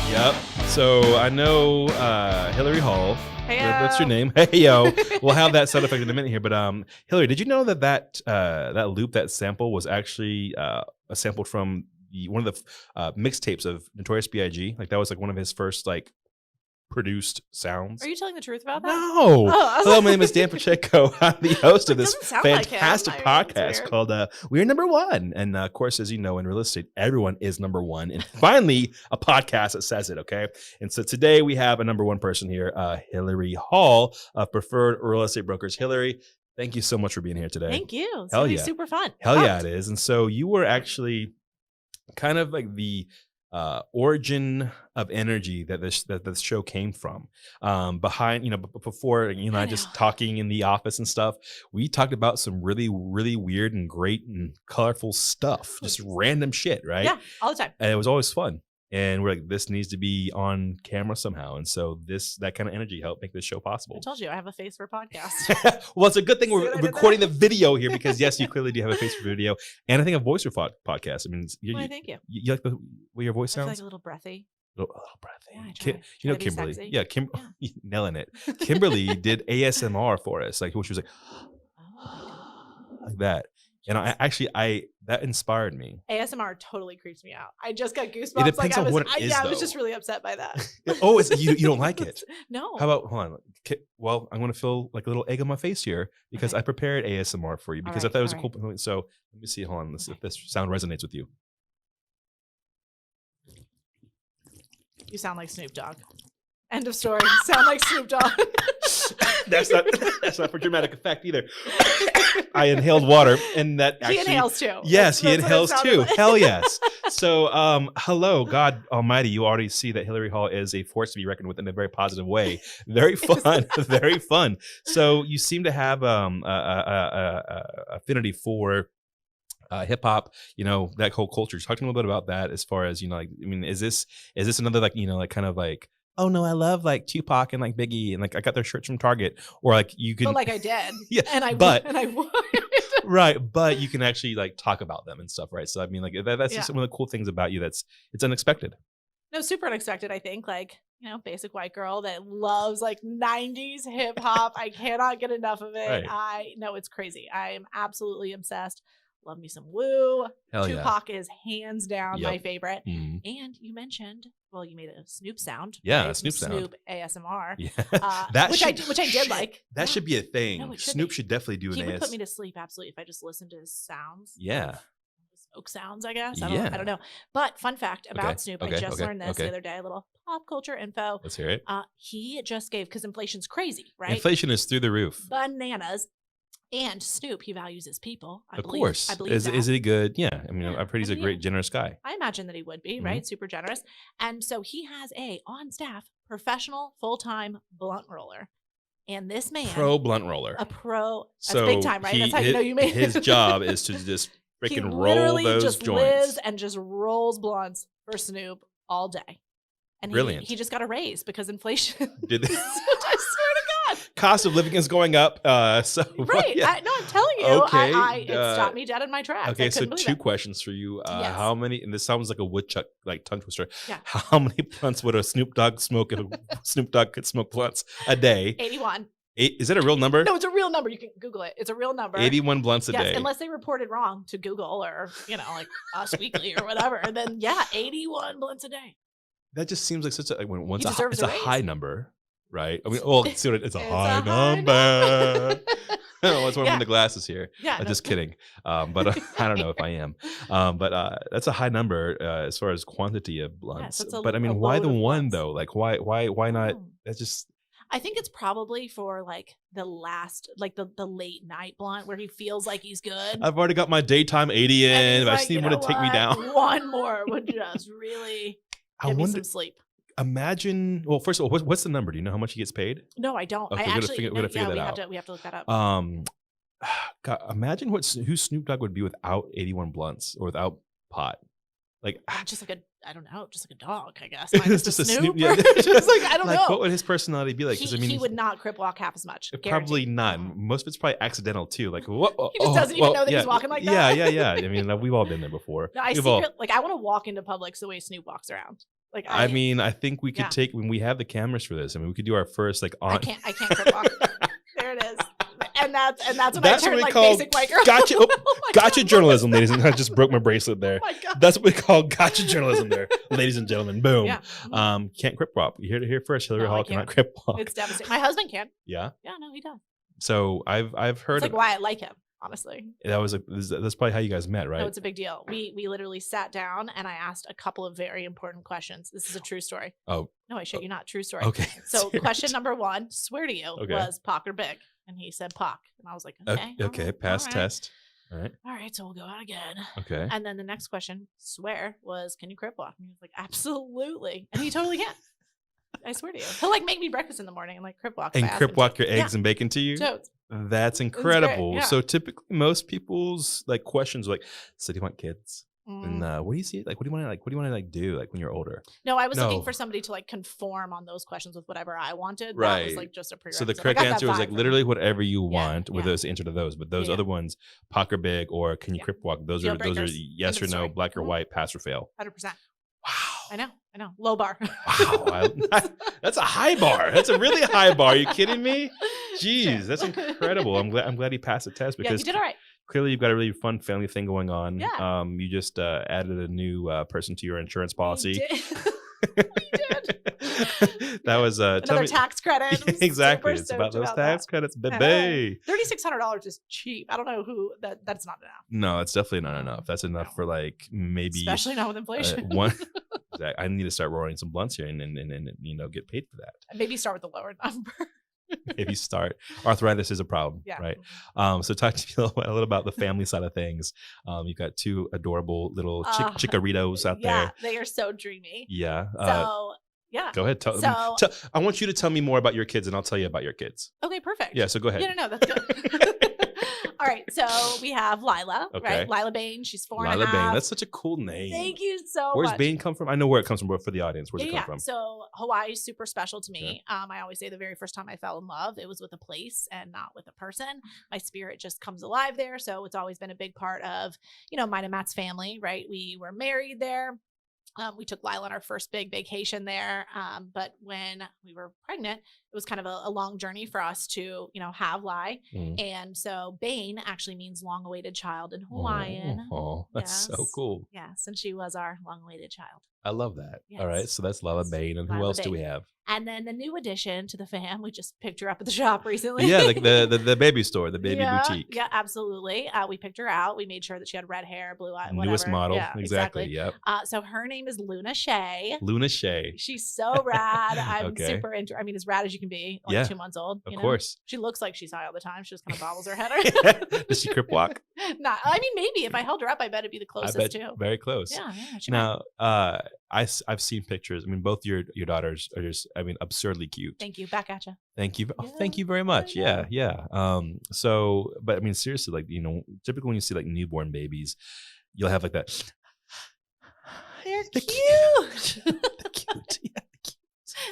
Yep. So I know Hilary Hall. Hey, what's your name? Hey yo. We'll have that sound effect in a minute here. But Hilary, did you know that loop, that sample, was actually sampled from one of the mixtapes of Notorious B.I.G.? Like that was like one of his first like produced sounds. Are you telling the truth about that? No. Hello, my name is Dan Pacheco. I'm the host of this fantastic like podcast called We're Number One. And of course, as you know, in real estate, everyone is number one. And finally, a podcast that says it, okay? And so today we have a number one person here, Hilary Hall of Preferred Real Estate Brokers. Hilary, thank you so much for being here today. Thank you. It's going to be super fun. Hell yeah, it is. And so you were actually kind of like the origin of energy that this show came from. Behind, before I just talking in the office and stuff, we talked about some really, really weird and great and colorful stuff, just random shit, right? Yeah, all the time. And it was always fun. And we're like, this needs to be on camera somehow. And so that kind of energy helped make this show possible. I told you I have a face for a podcast. Well, it's a good thing we're recording the video here because yes, you clearly do have a face for video. And I think a voice for podcast. I mean, thank you. You like the way your voice sounds? I feel like a little breathy. A little breathy. Yeah, Kimberly. Sexy. Yeah, nailing it. Kimberly did ASMR for us. Like, she was like, like that. And that inspired me. ASMR totally creeps me out. I just got goosebumps. It depends on what it is, I was just really upset by that. Oh, you don't like it? No. How about, hold on. Well, I'm going to feel like a little egg on my face here because I prepared ASMR for you because I thought it was a cool point. So let me see. Hold on. If this sound resonates with you. You sound like Snoop Dogg. End of story. Sound like Snoop Dogg. That's not for dramatic effect either. I inhaled water, and that actually, he inhales too. Yes, he inhales too. Like. Hell yes. So, hello, God Almighty. You already see that Hilary Hall is a force to be reckoned with in a very positive way. Very fun, very fun. So, you seem to have affinity for hip hop, that whole culture. Talk to me a little bit about that. As far as is this another kind of like, oh no, I love like Tupac and like Biggie and like I got their shirts from Target, or like you can, but like I did, yeah, and I would. Right, but you can actually like talk about them and stuff, right? So I mean, like that's just one of the cool things about you. It's unexpected. No, super unexpected. I think basic white girl that loves like 90s hip hop. I cannot get enough of it. Right. It's crazy. I am absolutely obsessed. Love me some Woo. Hell Tupac is hands down my favorite. Mm-hmm. And you mentioned, you made a Snoop sound. Yeah, right? Snoop ASMR. Yeah. Which I did like. That should be a thing. No, Snoop should definitely do an ASMR. He would put me to sleep, absolutely, if I just listened to his sounds. Yeah. Smoke sounds, I guess. I don't know. But fun fact about Snoop, I just learned this the other day, a little pop culture info. Let's hear it. He just gave, because inflation's crazy, right? Inflation is through the roof. Bananas. And Snoop, he values his people. I believe is he good? Yeah. I mean, I've heard he's a great, generous guy. I imagine that he would be, right? Super generous. And so he has on staff, professional, full-time blunt roller. And this man. Pro blunt roller. A pro. That's big time, right? That's how you know you made his job is to just freaking roll those just joints. Lives and just rolls blunts for Snoop all day. And brilliant. He just got a raise because inflation. Did they? I swear to God. Cost of living is going up. Right. Yeah. I'm telling you. Okay. It stopped me dead in my tracks. Okay, so two questions for you. Yes. How many, and this sounds like a woodchuck, like tongue twister. Yeah. How many blunts would a Snoop Dogg smoke if Snoop Dogg could smoke blunts a day? 81. Is that a real number? No, it's a real number. You can Google it. It's a real number. 81 blunts a day. Unless they reported wrong to Google or, like Us Weekly or whatever. Then, 81 blunts a day. That just seems like such a it's a high number, right? I mean, it's a high number. That's why I'm in the glasses here. Yeah, just kidding. But I don't know if I am. But that's a high number as far as quantity of blunts. But I mean, why the one though? Like, why not? That's just. I think it's probably for like the last, like the late night blunt where he feels like he's good. I've already got my daytime 80 in. I just need one to take me down. One more would just really. Give me some sleep. Imagine. Well, first of all, what's the number? Do you know how much he gets paid? No, I don't. Okay, we gotta figure that out. We have to look that up. God, imagine who Snoop Dogg would be without 81 blunts or without pot. Like just like I don't know, just like a dog, I guess. Minus Just the a Snoop. Snoop. Yeah. Just like, I don't Like, know. what would his personality be like? 'Cause I mean, He would not crip walk half as much. probably Guaranteed. not. Most of it's probably accidental too. Like, what? He just doesn't even know that he's walking like that. Yeah. I mean, we've all been there before. No, I want to walk into Publix the way Snoop walks around. Like, I mean, I think we could take when we have the cameras for this. I mean, we could do our first like on. I can't crip walk. There it is. And that's when I turned like basic white girl. Gotcha. Oh, gotcha journalism, ladies and I just broke my bracelet there. Oh my God. That's what we call gotcha journalism there, ladies and gentlemen. Boom. Yeah. Can't crip walk. You heard it here first. Hilary No, I Hall cannot can't. crip walk. It's devastating. My husband can. Yeah. Yeah, no, he does. So I've heard It's like why I like him, honestly. that's probably how you guys met, right? No, it's a big deal. We literally sat down and I asked a couple of very important questions. This is a true story. Oh. No, I shit you not. True story. Okay. So question number 1, swear to you, Okay. was Pock or Big? And he said Pock. And I was like, okay. Okay. Pass all right. test. All right. All right, so we'll go out again. Okay. And then the next question, swear, was can you crip walk? And he was like, absolutely. And he totally can. I swear to you. He'll like make me breakfast in the morning and like crip walk. And crip walk your eggs and bacon to you? Totes. That's incredible. Yeah. So typically most people's like questions are like, so do you want kids? Mm. And what do you see? Like, what do you want to do like when you're older? No, I was looking for somebody to like conform on those questions with whatever I wanted. Right. That was like just a So prerequisite. the correct answer was like literally me. whatever you want with those answer to those. But those Yeah. other ones, Pock or Big or can you crip walk? Those Deal are breakers. yes End or of no, story. black or white, pass or fail. 100%. Wow. I know. Low bar. Wow. That's a high bar. That's a really high bar. Are you kidding me? Jeez, that's incredible. I'm glad he passed the test because you did all right. clearly you've got a really fun family thing going on. Yeah. You just added a new person to your insurance policy. We did. That was another tax credit. I'm exactly. super It's about those stoked tax that. credits, baby. $3,600 is cheap. I don't know who that's not enough. No, it's definitely not enough. That's enough for like maybe especially not with inflation. one. I need to start rolling some blunts here and get paid for that. Maybe start with the lower number. Maybe start. Arthritis is a problem, Yeah. right? So talk to me a little about the family side of things. You've got 2 adorable little chicaritos out there. Yeah, they are so dreamy. Yeah. So yeah. Go ahead. I want you to tell me more about your kids, and I'll tell you about your kids. Okay, perfect. Yeah. So go ahead. Yeah, no, that's good. All right, so we have Lila, Okay. right? Lila Bain. She's 4 Lila and a half. Bain. That's such a cool name. Thank you so Where's much. Bain come from? I know where it comes from, but for the audience, where's it come from? So Hawaii is super special to me. I always say the very first time I fell in love, it was with a place and not with a person. My spirit just comes alive there. So it's always been a big part of, mine and Matt's family, right? We were married there. We took Lila on our first big vacation there. But when we were pregnant, it was kind of a long journey for us to, have Lai. And so Bain actually means long-awaited child in Hawaiian. Oh, that's so cool. Yes, and she was our long-awaited child. I love that. Yes. All right, so that's Lila Bain. And who else do we have? And then the new addition to the fam, we just picked her up at the shop recently. Yeah, like the baby store, the baby boutique. Yeah, absolutely. We picked her out. We made sure that she had red hair, blue eyes, whatever. Newest model. Yeah, exactly. Yep. So her name is Luna Shea. Luna Shea. She's so rad. I'm Okay. super into. I mean, as rad as you can be. Like 2 months old. Of course. She looks like she's high all the time. She just kind of bobbles her head. Does she crip walk? Not. I mean, maybe if I held her up, I bet it'd be the closest too. Very close. Yeah. Now, I've seen pictures. I mean, both your daughters are just, absurdly cute. Thank you. Back at you. Thank you. Oh, thank you very much. Yeah. So, but I mean, seriously, like, typically when you see like newborn babies, you'll have like that. They're The cute. They're cute. Yeah.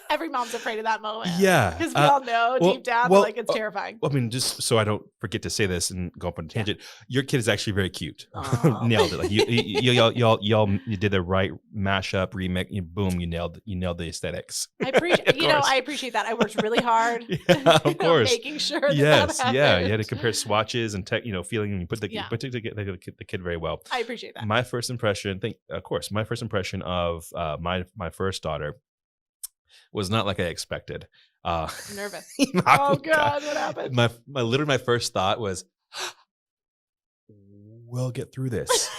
Every mom's afraid of that moment. Yeah. Because we all know deep down, like it's terrifying. I mean, just so I don't forget to say this and go up on a tangent, your kid is actually very cute. Aw. Nailed it. Like you did the right mashup, remix. Boom, you nailed the aesthetics. I appreciate, I appreciate that. I worked really hard. Yeah, of course. Making sure that Yes, that yeah. happened. You had to compare swatches and feeling, and you put the Yeah. the kid very well. I appreciate that. My first impression, of my first daughter was not like I expected. I'm nervous. Oh Oh God, what happened? My first thought was, we'll get through this.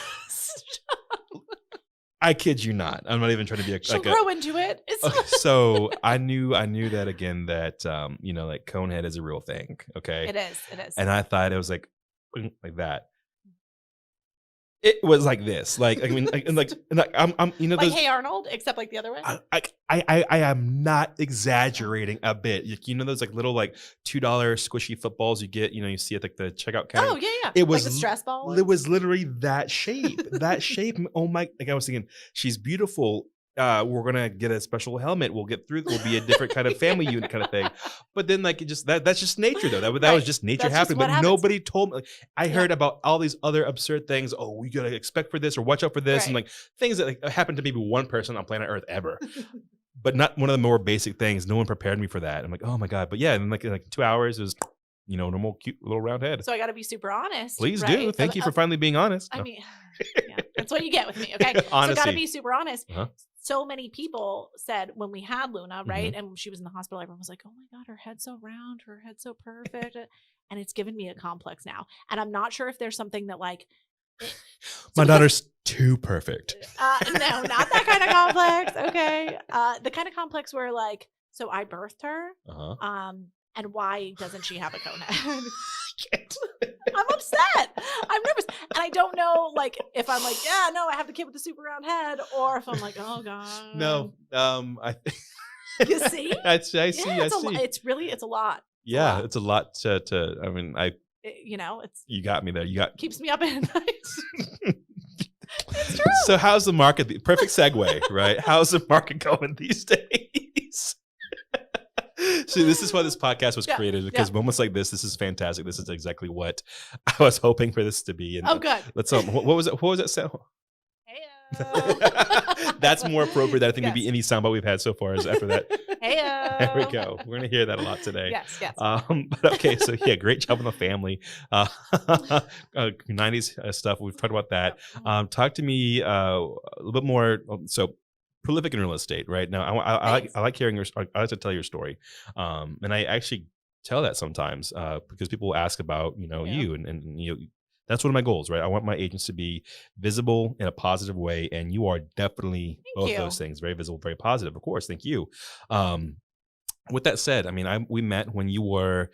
I kid you not. I'm not even trying to be She'll grow into it. So I knew that again, that like conehead is a real thing. Okay. It is. And I thought it was like that. It was like this, like I'm like those, Hey Arnold, except like the other way. I am not exaggerating a bit. Those like little like $2 squishy footballs you get. You see at like the checkout counter. Oh yeah. It was like the stress ball. It was literally that shape. Oh my! Like I was thinking, she's beautiful we're gonna get a special helmet. We'll get through. We'll be a different kind of family unit kind of thing. But then like it just that's just nature though. That was just nature That's just happening. what But happens. nobody told me. Like, I Yeah. heard about all these other absurd things. Oh, we gotta expect for this or watch out for this, and Right. like things that like, happened to maybe one person on planet Earth ever. But not one of the more basic things. No one prepared me for that. I'm like, oh my god. But yeah, and like in like 2 hours, it was normal, cute little round head. So I got to be super honest. Please right? do. Thank you for finally being honest. I No. mean, yeah, that's what you get with me. Okay. So got to Honesty. be super honest. Uh-huh. So many people said when we had Luna, right? Mhm. And she was in the hospital, everyone was like, oh my God, her head's so round, her head's so perfect. And it's given me a complex now. And I'm not sure if there's something that like, My daughter's too perfect. no, not that kind of complex. Okay. The kind of complex where like, so I birthed her. Uh-huh. And why doesn't she have a cone head? I'm upset. I'm nervous. And I don't know like if I'm like, yeah, no, I have the kid with the super round head, or if I'm like, oh God. No. I You see? I see. I see. It's a lot. Yeah, it's a lot to I mean, It's you got me there. You got keeps me up at night. It's true. So how's the market? Perfect segue, right? How's the market going these days? See, this is why this podcast was created, because moments like this is fantastic. This is exactly what I was hoping for this to be. And good. Let's what was it? What was that sound? Heyo. That's more appropriate than I think Yes. maybe any soundbite we've had so far is after that. Heyo. There we go. We're gonna hear that a lot today. Yes. But okay, so yeah, great job on the family. 90s stuff. We've talked about that. Talk to me a little bit more. So prolific in real estate, right? Now, I like hearing your. I like to tell your story, and I actually tell that sometimes because people ask about you and that's one of my goals, right? I want my agents to be visible in a positive way, and you are definitely both those things. Very visible, very positive. Of course, thank you. With that said, I mean, we met when you were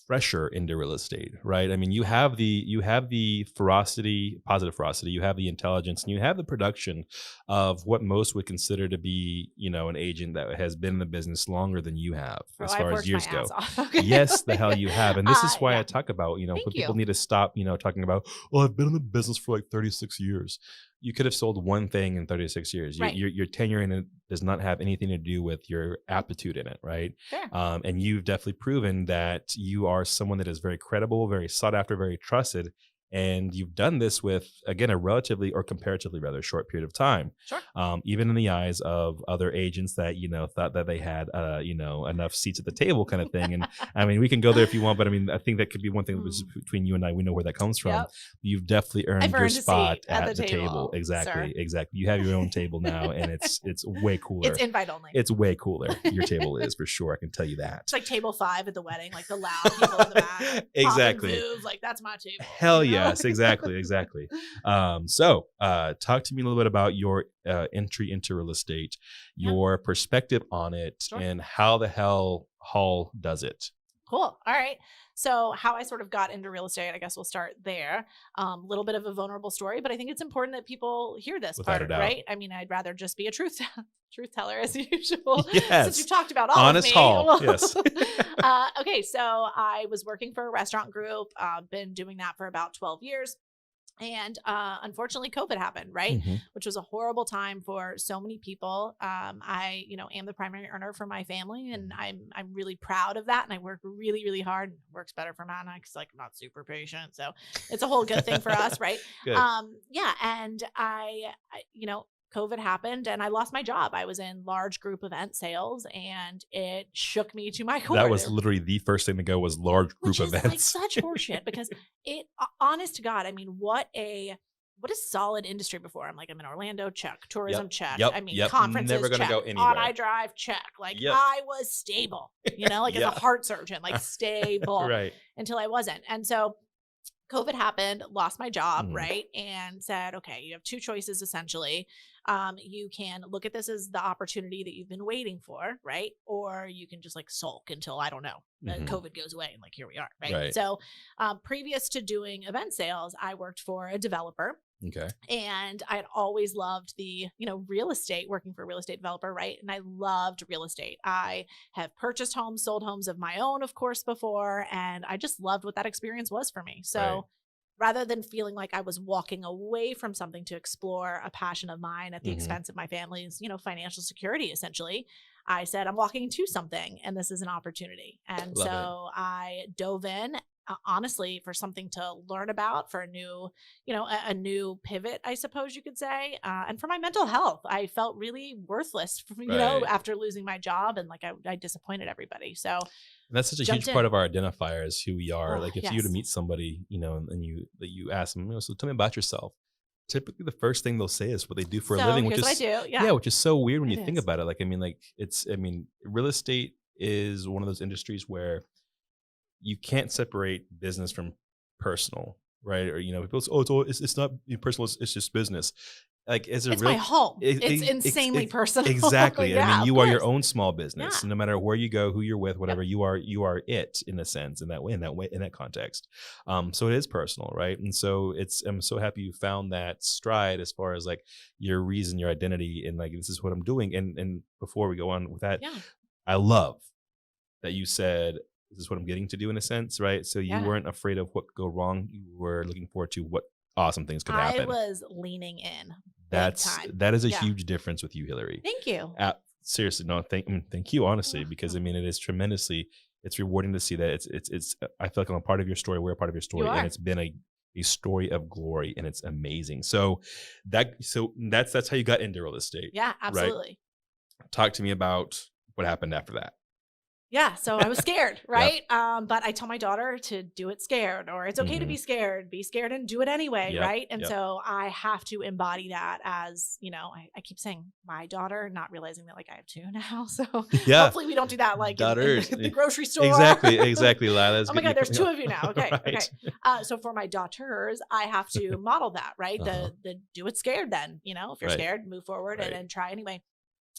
fresher into real estate, right? I mean, you have the ferocity, positive ferocity, you have the intelligence, and you have the production of what most would consider to be, an agent that has been in the business longer than you have, as far as years go. Okay. Yes, the hell you have. And this is why I talk about, Thank people you. need to stop, talking about, oh, I've been in the business for like 36 years. You could have sold one thing in 36 years. Right. Your tenure in it does not have anything to do with your aptitude in it, right? Sure. And you've definitely proven that you are someone that is very credible, very sought after, very trusted. And you've done this with, again, a relatively or comparatively rather short period of time. Sure. Even in the eyes of other agents that, thought that they had, enough seats at the table kind of thing. And I mean, we can go there if you want, but I mean, I think that could be one thing between you and I. We know where that comes from. Yep. You've definitely earned your spot at the table. Sir. Exactly. Exactly. You have your own table now, and it's way cooler. It's invite only. It's way cooler. Your table is for sure. I can tell you that. It's like table 5 at the wedding, like the loud people in the back. Exactly. Move, like that's my table. Hell yes, exactly. So talk to me a little bit about your entry into real estate, your perspective on it, and how the hell Hall does it. Cool. All right. So how I sort of got into real estate, I guess we'll start there. Little bit of a vulnerable story, but I think it's important that people hear this Without part, a doubt. right? I mean, I'd rather just be a truth teller as usual. Yes. Since you've talked about all Honest of me. Hall. Yes. Okay. So I was working for a restaurant group, been doing that for about 12 years. And unfortunately, COVID happened, right? Mhm. Which was a horrible time for so many people. I, am the primary earner for my family, and I'm really proud of that. And I work really, really hard. It works better for Matt and I because, like, I'm not super patient, so it's a whole good thing for us, right? Good. Yeah. And I, COVID happened and I lost my job. I was in large group event sales, and it shook me to my core. That was literally the first thing to go was large group Which is events. like such horseshit because honest to God, I mean, what a solid industry before. I'm in Orlando, check. Tourism, check. Yep. I mean, Yep. conferences, Never gonna check. go anywhere. On iDrive, check. I was stable, as a heart surgeon, stable Right. until I wasn't. And so COVID happened, lost my job, Mhm. right? And said, okay, you have two choices essentially. You can look at this as the opportunity that you've been waiting for, right? Or you can just sulk until, I don't know, Mhm. COVID goes away and here we are, right? Right. So previous to doing event sales, I worked for a developer. Okay. And I had always loved the, real estate, working for a real estate developer, right? And I loved real estate. I have purchased homes, sold homes of my own, of course, before, and I just loved what that experience was for me. So Right. rather than feeling like I was walking away from something to explore a passion of mine at the Mhm. expense of my family's, financial security, essentially, I said, I'm walking to something and this is an opportunity. And Love it. so I dove in. Honestly, for something to learn about, for a new, a new pivot, I suppose you could say, and for my mental health, I felt really worthless, Right. after losing my job, and like I disappointed everybody. So That's such a jumped huge part in. of our identifier is who we are. Oh Like if you were to yes, meet somebody, and you ask them, so tell me about yourself. Typically the first thing they'll say is what they do for a so living, which here's what I is do. yeah, Yeah, which is so weird when you it think is. about it. Like real estate is one of those industries where you can't separate business from personal, right? Or people say, oh, it's not personal, it's just business. Like as a It's my real home. It's insanely personal. exactly. And I mean, Yeah, of you are your course. own small Yeah. business. No matter where you go, who you're with, Yep. whatever you are it in a sense, in that context. So it is personal, right? And so I'm so happy you found that stride as far as like your reason, your identity, and like this is what I'm doing. And before we go on with that, Yeah. I love that you said this is what I'm getting to do in a sense, right? So you Yeah. weren't afraid of what could go wrong. You were looking forward to what awesome things could I happen. was leaning in big time. That is a Yeah. huge difference with you, Hilary. Thank you. Seriously, no, thank you, honestly, because I Welcome. mean, it is tremendously. It's rewarding to see that it's. I feel like I'm a part of your story. We're a part of your You story, and are. it's been a story of glory, and it's amazing. So that's how you got into real estate, Yeah, right? absolutely. Talk to me about what happened after that. Yeah, so I was scared, Yep. right? But I tell my daughter to do it scared, or it's okay to Hmm. be scared and do it anyway, Yep. right? And Yep. so I have to embody that as, I keep saying my daughter, not realizing that like I have two now. So Yeah. hopefully we don't do that like in Daughters. the grocery store. Exactly. Exactly. Lila. That's Oh my good. God, there's two of you now. Okay. Okay. Right. So for my daughters, I have to model that, right? Uh-huh. The do it scared then, if you're Right. scared, move forward and Right. then try anyway.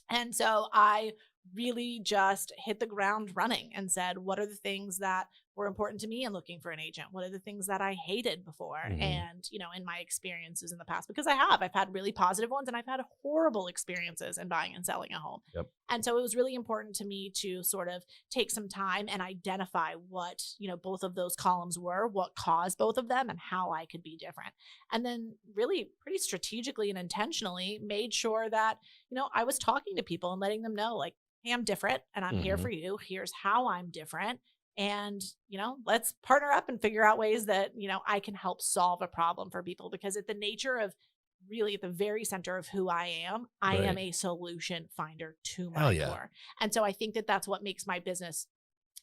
And so I really just hit the ground running and said, what are the things that were important to me in looking for an agent? What are the things that I hated before? Mhm. And, in my experiences in the past, because I've had really positive ones and I've had horrible experiences in buying and selling a home. Yep. And so it was really important to me to sort of take some time and identify what, both of those columns were, what caused both of them, and how I could be different. And then, really, pretty strategically and intentionally made sure that, I was talking to people and letting them know, like, hey, I'm different and I'm here Mhm. for you. Here's how I'm different. And, let's partner up and figure out ways that, I can help solve a problem for people, because at the nature of really at the very center of who I am Right. a solution finder to Hell my yeah. core. And so I think that that's what makes my business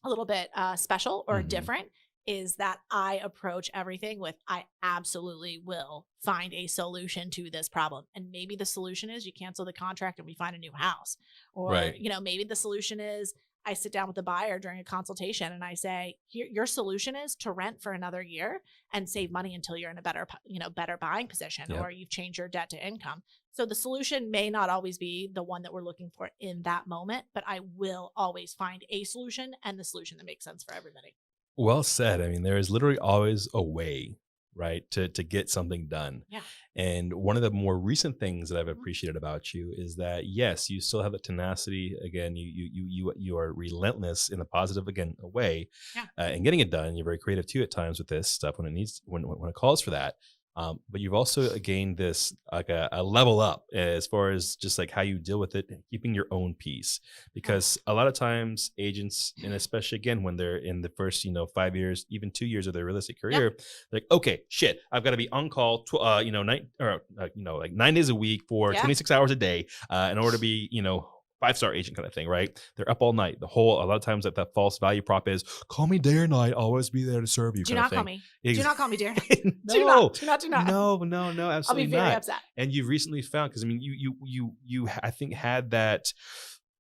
a little bit special or Mhm. different, is that I approach everything with I absolutely will find a solution to this problem. And maybe the solution is you cancel the contract and we find a new house. Or, Right. maybe the solution is I sit down with the buyer during a consultation and I say, your solution is to rent for another year and save money until you're in a better buying position, Yep. or you've changed your debt to income. So the solution may not always be the one that we're looking for in that moment, but I will always find a solution, and the solution that makes sense for everybody. Well said. I mean, there is literally always a way, right, to get something done. Yeah. And one of the more recent things that I've Mhm. appreciated about you is that yes, you still have the tenacity. Again, you are relentless in a positive again a way, Yeah. and getting it done. You're very creative too at times with this stuff when it needs when it calls for that. But you've also gained this like a level up as far as just like how you deal with it, keeping your own peace. Yeah. Because a lot of times agents, and especially again when they're in the first 5 years, even 2 years of their real estate Yeah. career, they're like, okay, shit, I've got to be on call, like 9 days a week for Yeah. 26 hours a day, in order to be 5-star agent kind of thing, right? They're up all night. A lot of times that false value prop is call me day or night, always be there to serve you Do kind of not call thing. me. Do Ex- not call me, dear. Do no, not. Do not. Do not. no, I'll be absolutely very not. upset. And you've recently found, because I mean, you I think had that,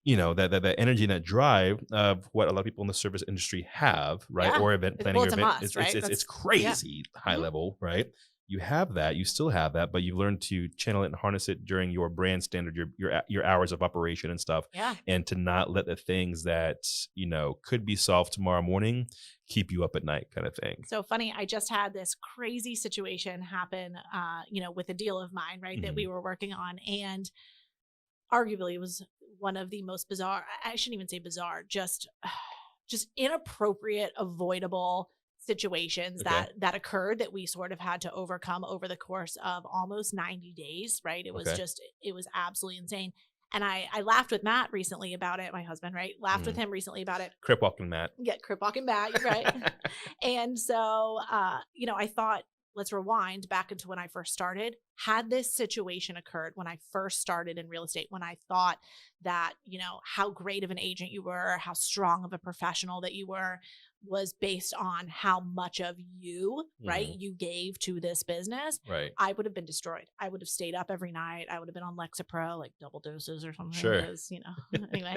that energy and that drive of what a lot of people in the service industry have, right? Yeah. Or event planning, Well, or it's a event, must, right? it's Yeah. crazy high Mhm. level, right? You have that, you still have that, but you've learned to channel it and harness it during your brand standard, your hours of operation and stuff, Yeah. and to not let the things that could be solved tomorrow morning keep you up at night, kind of thing. So funny. I just had this crazy situation happen, with a deal of mine, right, that Mhm. we were working on. And arguably it was one of the most bizarre, I shouldn't even say bizarre, just inappropriate, avoidable situations that occurred that we sort of had to overcome over the course of almost 90 days, right? It was it was absolutely insane. And I laughed with Matt recently about it, my husband, right? Laughed with him recently about it. Crip walking Matt. Yeah, crip walking Matt, you're right. And so, you know, I thought, let's rewind back into when I first started. Had this situation occurred when I first started in real estate, when I thought that, you know, how great of an agent you were, how strong of a professional that you were, was based on how much of you, right, you gave to this business, I would have been destroyed. I would have stayed up every night. I would have been on Lexapro, like double doses or something. Sure. Because, you know, anyway,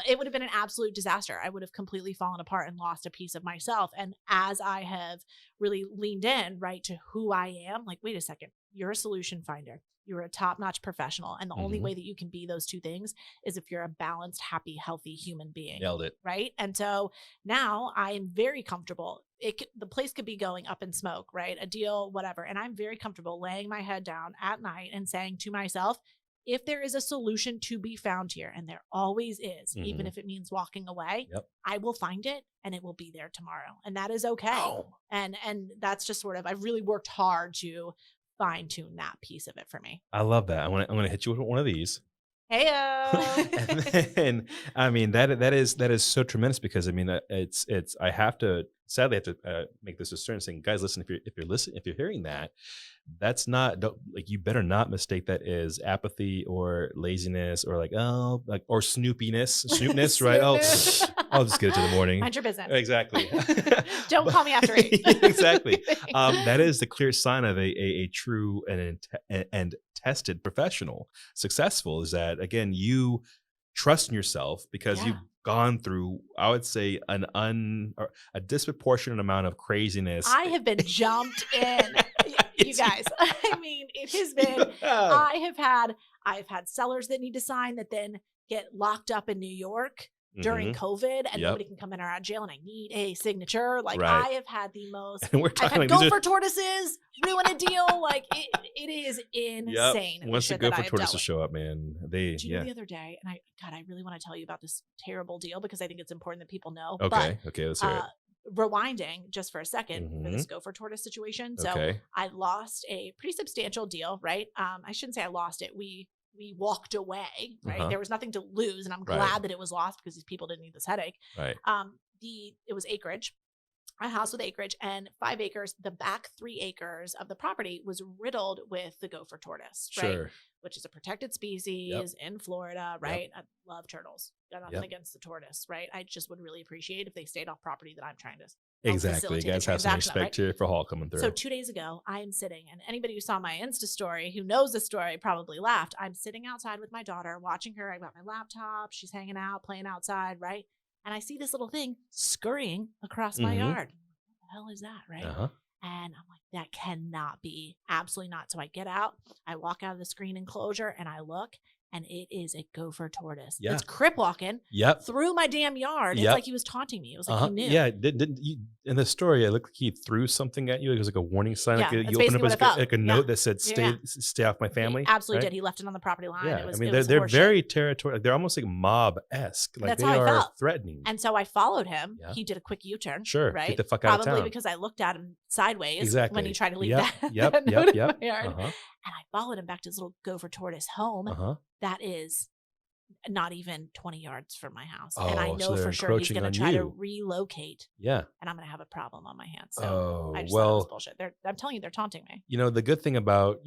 it would have been an absolute disaster. I would have completely fallen apart and lost a piece of myself. And as I have really leaned in, right, to who I am, like, wait a second, you're a solution finder. You're a top-notch professional. And the only way that you can be those two things is if you're a balanced, happy, healthy human being. Nailed it. Right? And so now I am very comfortable. The place could be going up in smoke, right? A deal, whatever. And I'm very comfortable laying my head down at night and saying to myself, if there is a solution to be found here, and there always is, even if it means walking away, I will find it and it will be there tomorrow. And that is okay. Oh. And that's just sort of, I've really worked hard to fine tune that piece of it for me. I love that. I'm gonna hit you with one of these. Heyo. And then, I mean, that is so tremendous, because I mean, it's I have to sadly make this assertion saying, guys, listen, if you're hearing that, that's not, like, you better not mistake that as apathy or laziness or or snoopiness, right? I'll just get it to the morning. Mind your business. Exactly. Don't call me after 8. Exactly. That is the clear sign of a true and tested professional. Successful is that, again, you trust in yourself because you've gone through, I would say, a disproportionate amount of craziness. I have been jumped in. You guys, I mean, it has been, I've had sellers that need to sign that then get locked up in New York during COVID, and nobody can come in or out of jail, and I need a signature. Like, I have had the most, and I've had gopher tortoises ruin a deal. Like, it is insane. Once the gopher tortoises show up, man, Did you know the other day, and I really want to tell you about this terrible deal because I think it's important that people know. Okay, let's hear it. Rewinding just for a second for this gopher tortoise situation. So I lost a pretty substantial deal, right? I shouldn't say I lost it. We walked away, right? There was nothing to lose, and I'm glad that it was lost because these people didn't need this headache. Right. It was acreage, a house with acreage, and 5 acres. The back 3 acres of the property was riddled with the gopher tortoise, right? Which is a protected species in Florida, right? I love turtles. Got nothing against the tortoise, right? I just would really appreciate if they stayed off property that I'm trying to exactly. You guys have some respect here for Hall coming through. So 2 days ago, I am sitting, and anybody who saw my Insta story who knows the story probably laughed. I'm sitting outside with my daughter, watching her. I got my laptop. She's hanging out, playing outside, right? And I see this little thing scurrying across my yard. What the hell is that, right? And I'm like, that cannot be. Absolutely not. So I get out, I walk out of the screen enclosure, and I look, and it is a gopher tortoise. It's crip walking through my damn yard. It's like he was taunting me. It was like he knew. Yeah, didn't you, in the story, it looked like he threw something at you. It was like a warning sign. Like you opened up like a note that said, stay off my family. He absolutely did. He left it on the property line. Yeah, I mean, they're very territorial. They're almost like mob-esque. Like, that's they how I are felt. Threatening. And so I followed him. He did a quick U-turn. Sure. Right? Get the fuck out of town. Probably because I looked at him sideways when he tried to leave that note in my yard. And I followed him back to his little gopher tortoise home. That is not even 20 yards from my house. And I know for sure he's going to try to relocate. And I'm going to have a a on my hands. So I just thought it was bullshit. I'm telling you, they're taunting me. You know, the good thing about,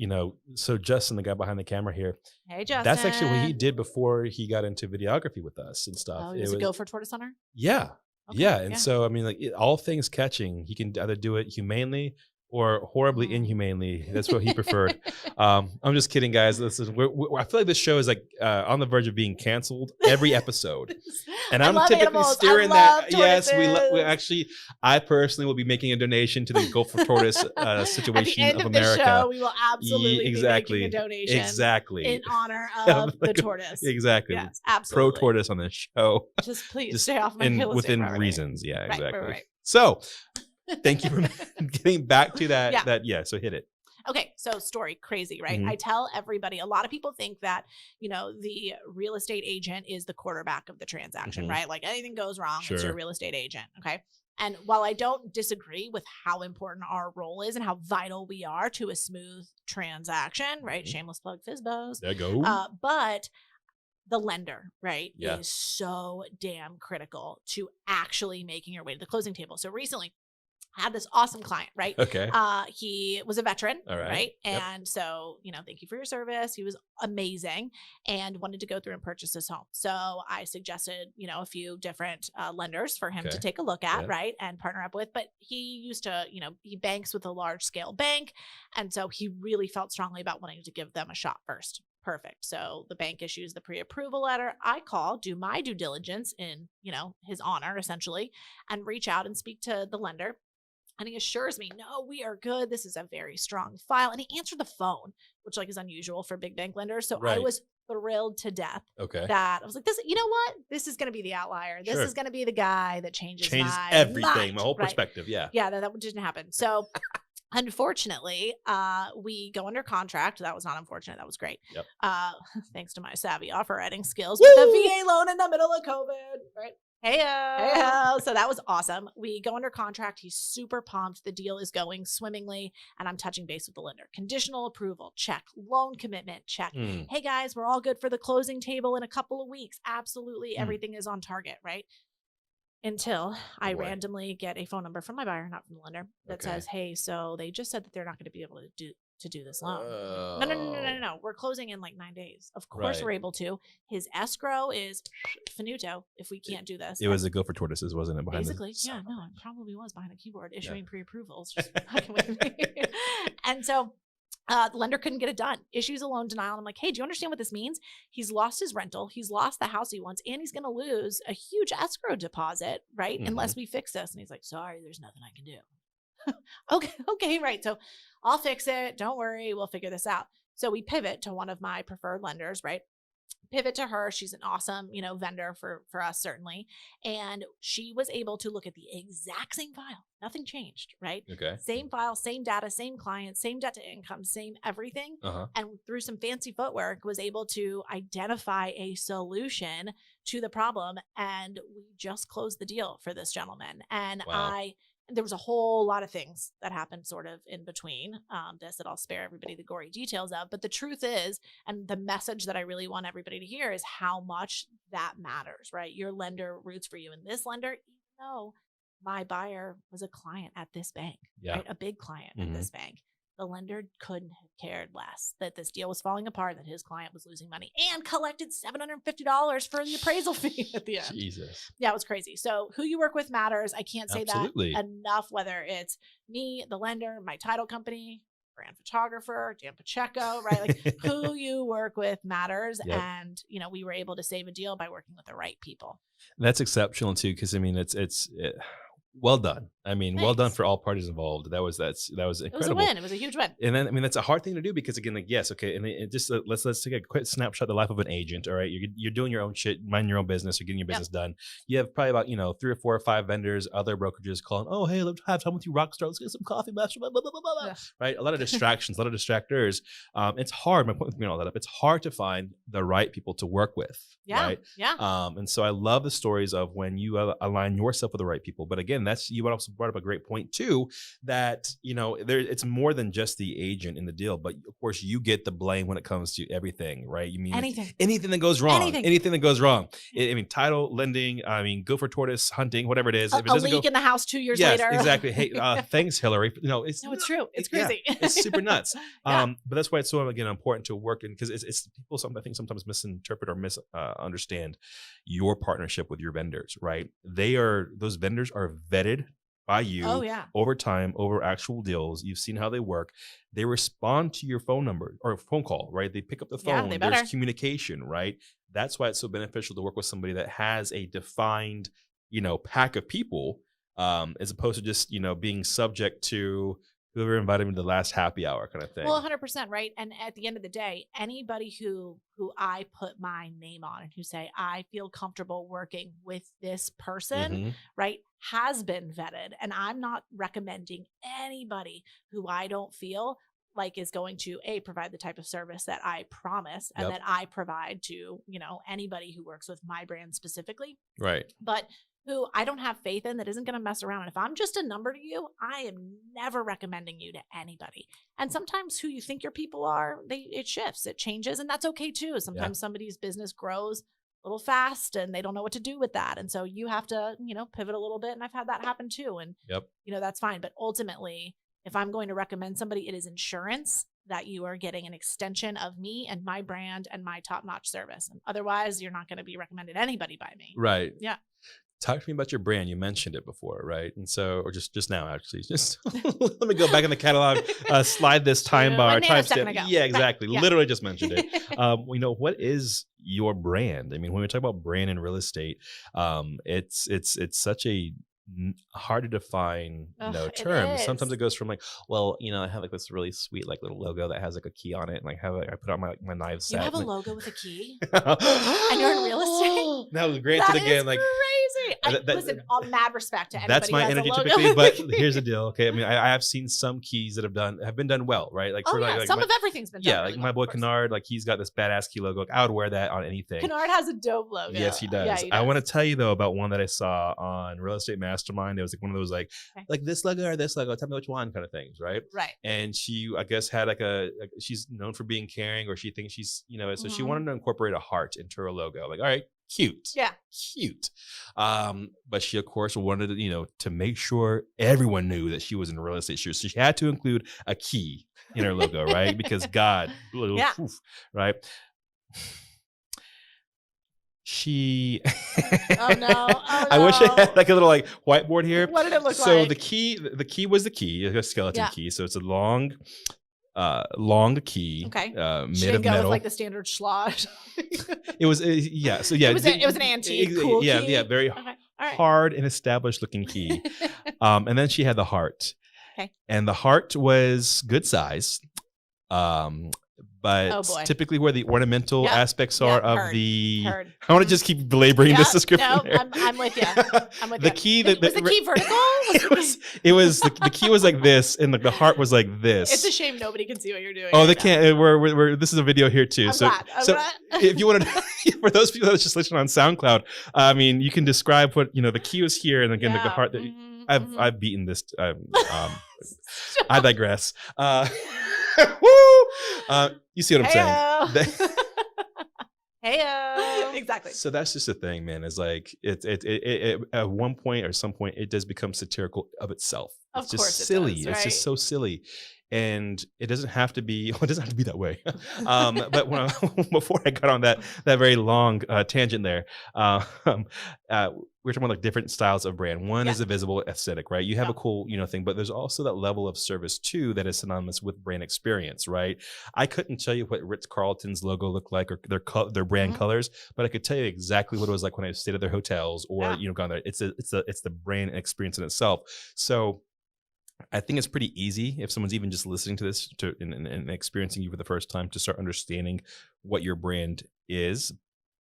so Justin, the guy behind the camera here. Hey, Justin. That's actually what he did before he got into videography with us and stuff. Oh, he was a gopher tortoise hunter? Yeah. Okay, and so, I mean, like, all things catching, he can either do it humanely or horribly inhumanely. That's what he preferred. I'm just kidding, guys. This is, I feel like this show is like on the verge of being canceled every episode. And I'm typically animals. steering that. Yes, we actually, I personally will be making a donation to the Gopher Tortoise situation At the end of of America. The show, we will absolutely be making a donation in honor of the tortoise. Exactly. Yes, absolutely. Pro tortoise on this show. Just please stay off my real estate within property. reasons. Yeah, exactly. Right. So thank you for getting back to that. So hit it. Okay, so story, crazy, right? I tell everybody, a lot of people think that, the real estate agent is the quarterback of the transaction, right? Like, anything goes wrong, it's your real estate agent, okay? And while I don't disagree with how important our role is and how vital we are to a smooth transaction, right? Shameless plug, Fizbos. There you go. But the lender, right, Yeah. is so damn critical to actually making your way to the closing table. So recently, I had this awesome client, right? Okay. He was a veteran, All right. right? Yep. And so, thank you for your service. He was amazing and wanted to go through and purchase his home. So I suggested, a few different lenders for him to take a look at, right? And partner up with. But he used to, he banks with a large scale bank. And so he really felt strongly about wanting to give them a shot first. Perfect. So the bank issues the pre-approval letter. I call, do my due diligence in, his honor, essentially, and reach out and speak to the lender. And he assures me, no, we are good. This is a very strong file. And he answered the phone, which is unusual for big bank lenders. So I was thrilled to death that I was like, this, you know what? This is going to be the outlier. This is going to be the guy that changes my everything, mind, my whole perspective. Yeah. Yeah, that didn't happen. So unfortunately, we go under contract. That was not unfortunate. That was great. Yep. Thanks to my savvy offer writing skills with the VA loan in the middle of COVID, right? Hey-o. So that was awesome. We go under contract. He's super pumped. The deal is going swimmingly, and I'm touching base with the lender. Conditional approval, check. Loan commitment, check. Hey guys, we're all good for the closing table in a couple of weeks. Absolutely. Everything is on target, right? Until I randomly get a phone number from my buyer, not from the lender, that says, hey, so they just said that they're not going to be able to do this loan. No. We're closing in like 9 days. Of course we're able to. His escrow is finito if we can't do this. It was a go for tortoises, wasn't it? Basically, yeah, no, it probably was behind a keyboard issuing pre-approvals. Just fucking with me. And so the lender couldn't get it done. Issues a loan denial. I'm like, hey, do you understand what this means? He's lost his rental. He's lost the house he wants, and he's going to lose a huge escrow deposit, right? Unless we fix this. And he's like, sorry, there's nothing I can do. Okay, right. So I'll fix it. Don't worry. We'll figure this out. So we pivot to one of my preferred lenders, right? Pivot to her. She's an awesome, vendor for us, certainly. And she was able to look at the exact same file. Nothing changed, right? Okay. Same file, same data, same client, same debt to income, same everything. And through some fancy footwork was able to identify a solution to the problem. And we just closed the deal for this gentleman. And there was a whole lot of things that happened sort of in between this that I'll spare everybody the gory details of. But the truth is, and the message that I really want everybody to hear is how much that matters, right? Your lender roots for you. And this lender, even though my buyer was a client at this bank, right? A big client at this bank. The lender couldn't have cared less that this deal was falling apart, that his client was losing money, and collected $750 for the appraisal fee at the end. Jesus. Yeah, it was crazy. So who you work with matters. I can't say that enough, whether it's me, the lender, my title company, brand photographer, Dan Pacheco, right? Like who you work with matters. And, we were able to save a deal by working with the right people. That's exceptional too. Cause I mean, it's well done. I mean, well done for all parties involved. That was incredible. It was a win. It was a huge win. And then, I mean, that's a hard thing to do because again, like, yes. Okay. And it just, let's take a quick snapshot of the life of an agent. All right. You're doing your own shit, minding your own business. You're getting your business done. You have probably about, 3 or 4 or 5 vendors, other brokerages calling, oh, hey, let's have time with you, rock star. Let's get some coffee, blah, blah, blah, blah, blah, blah. Right. A lot of distractions, a lot of distractors. It's hard. My point with bringing all that up. It's hard to find the right people to work with. Right. And so I love the stories of when you align yourself with the right people. But again, you also brought up a great point too, that, it's more than just the agent in the deal, but of course you get the blame when it comes to everything, right? You mean anything that goes wrong, anything that goes wrong. I mean, title, lending, go for tortoise hunting, whatever it is. If it doesn't leak in the house 2 years later. Exactly. Hey, thanks, Hilary. It's true. It's crazy. It's super nuts. But that's why it's so, again, important to work in, because it's people, I think sometimes misinterpret or misunderstand your partnership with your vendors, right? Those vendors are vetted by you over time, over actual deals. You've seen how they work. They respond to your phone number or phone call, right? They pick up the phone. There's communication, right? That's why it's so beneficial to work with somebody that has a defined, pack of people, as opposed to just, being subject to whoever invited me to the last happy hour kind of thing. Well, 100%, right? And at the end of the day, anybody who I put my name on and who say, I feel comfortable working with this person, right, has been vetted. And I'm not recommending anybody who I don't feel like is going to provide the type of service that I promise and that I provide to, anybody who works with my brand specifically. Right. But who I don't have faith in, that isn't going to mess around. And if I'm just a number to you, I am never recommending you to anybody. And sometimes who you think your people are, it shifts, it changes, and that's okay too. Sometimes somebody's business grows a little fast and they don't know what to do with that. And so you have to, pivot a little bit. And I've had that happen too. And, that's fine. But ultimately, if I'm going to recommend somebody, it is insurance that you are getting an extension of me and my brand and my top-notch service. And otherwise, you're not going to be recommended anybody by me. Right. Yeah. Talk to me about your brand. You mentioned it before, right? And so, or just now, actually. Just let me go back in the catalog, slide this time bar, timestamp. Yeah, exactly. Right. Yeah. Literally just mentioned it. What is your brand? I mean, when we talk about brand in real estate, it's such a hard to define term. Sometimes it goes from like, I have like this really sweet like little logo that has like a key on it, and like I put on my knife set. You have a logo with a key, and you're in real estate. Now, granted, again, like crazy. Listen, all mad respect to anybody. That's my energy typically, but here's the deal. Okay, I mean, I have seen some keys that have been done well, right? Like, some of everything's been done. Yeah, really like my boy Kennard, like he's got this badass key logo. Like, I would wear that on anything. Kennard has a dope logo. Yes, he does. Yeah, he does. I want to tell you though about one that I saw on Real Estate Mastermind. It was like one of those like this logo or this logo. Tell me which one kind of things, right? Right. And she, I guess, had like she's known for being caring, or she thinks she's, so she wanted to incorporate a heart into her logo. Like, all right. Cute. Yeah. Cute. But she, of course, wanted to make sure everyone knew that she was in real estate. So she had to include a key in her logo, right? Because God, right? She. Oh no! I wish I had like a little like whiteboard here. What did it look like? So the key was the key, a skeleton key. So it's a long key. Okay. Made of go metal. with like the standard schloss. It was So yeah, it was an antique. Cool yeah, key. yeah, very hard and established looking key. And then she had the heart. Okay. And the heart was good size. But typically where the ornamental aspects are of the Heard. I want to just keep belaboring this description. No, I'm with you. The key was the key vertical? It was the key was like this, and the heart was like this. It's a shame nobody can see what you're doing. Oh, they can't. We're this is a video here too. I'm glad. If you want to, for those people that's just listening on SoundCloud, I mean, you can describe what the key was here, and again the heart. That I've beaten this. I digress. Woo! You see what I'm saying? Heyo. Exactly. So that's just the thing, man. Is like it at one point or some point it does become satirical of itself. It's just silly. It does, right? It's just so silly. And it doesn't have to be. Well, it doesn't have to be that way. But before I got on that very long tangent there, we're talking about like different styles of brand. One is a visible aesthetic, right? You have a cool thing, but there's also that level of service too that is synonymous with brand experience, right? I couldn't tell you what Ritz-Carlton's logo looked like or their brand colors, but I could tell you exactly what it was like when I stayed at their hotels or gone there. It's the brand experience in itself. So I think it's pretty easy if someone's even just listening to this and experiencing you for the first time to start understanding what your brand is.